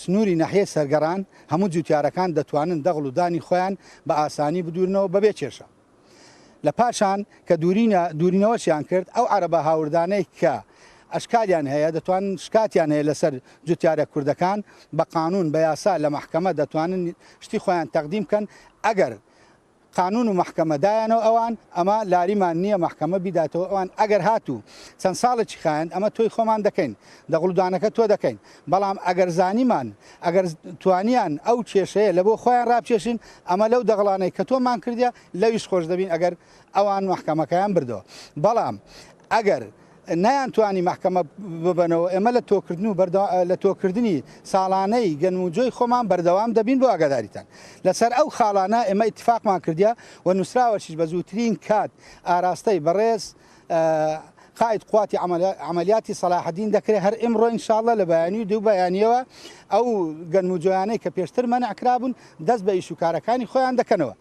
سنووری ناحیەی سەرگەڕان هەموو جووتیارەکان دەتوانن دەغڵ و دانی خۆیان بە ئاسانی بدورنەوە بەبێ کێشە. لە پاشان کە دوورینەوەشیان کرد ئەو عەرەبە هاوردانەی کە ئەشکالیان هەیە دەتوانن شکاتیان هەیە لەسەر جووتیارە کوردەکان بە قانون بە یاسا لە مەحکەمە دەتوانن شتی خۆیان تەقدیم بکەن. ئەگەر قانون و محکەمەدایانەوە ئەوان ئەمە لاریمان نییە مەحکەمە بیداتەوە ئەوان ئەگەر هاتوو چەند ساڵێکی خایەن ئەمە تۆی خۆمان دەکەین دەغڵودانەکە تۆ دەکەین. بەڵام ئەگەر زانیمان ئەگەر توانیان ئەو کێشەیە لە بۆ خۆیان ڕابکێشین ئەمە لەو دەغڵانەی کە تۆمان کردیا لەویش خۆش دەبین ئەگەر ئەوان مەحکەمەکەیان بردەوە. بەڵام ئەگەر نەیانتوانی مەحکەمە ببنەوە ئێمە لە تۆکردنی ساڵانەی گەنموجۆی خۆمان بەردەوام دەبین بۆ ئاگاداریتان. لەسەر ئەو خاڵانە ئێمە ئیتفاقمان کردیا و نووسراوەشیش بە زووترین کات ئاراستەی بەڕێز قائد قواتی عملیاتی سەلاحەدین دەکرێت هەر ئێمڕۆ ئینشاڵڵە لە بەیانی و دوو بەیانیەوە ئەو گەنموجۆیانەی کە پێشتر مەنعکرابوون دەست بە ئیشوکارەکانی خۆیان دەکەنەوە.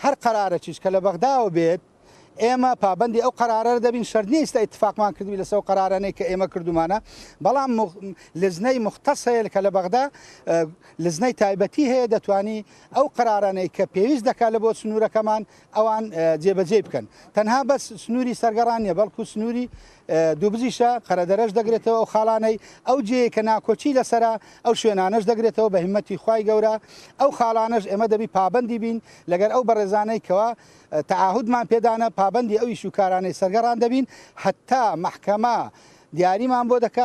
هەر قەرارەکیش کە لە بەغداوە بێت ئێمە پابندی ئەو قەرارە دەبین شەرت نیستە ئیتفاقمان کردووی لەسەر قەرارانەی کە ئێمە کردومانە. بەڵام لزنەی مختص هەیە کە لە بەغدا لزنەی تایبەتی هەیە دەتوانی ئەو قەرارانەی کە پێویست دەکات لە بۆ سنوورەکەمان ئەوان جێبەجێ بکەن. تەنها بەس سنووری سەرگەڕان نیە بەڵکو سنووری دووبزیشە قەرەدەرەش دەگرێتەوە ئەو خاڵانەی ئەو جێ کە ناکۆچی لەسەرا ئەو شوێنانەش دەگرێتەوە بە هیمەتی خوای گەورە. ئەو خاڵانەش ئێمە دەبی پابندی بین لەگەر ئەو بەڕێزانەی کەوا تعاهودمان پێدانە پابندی ئەو ئیشوکارانەی سەرگەڕان دەبین هەتا مەحکەمە دیاریمان بۆ دەکات.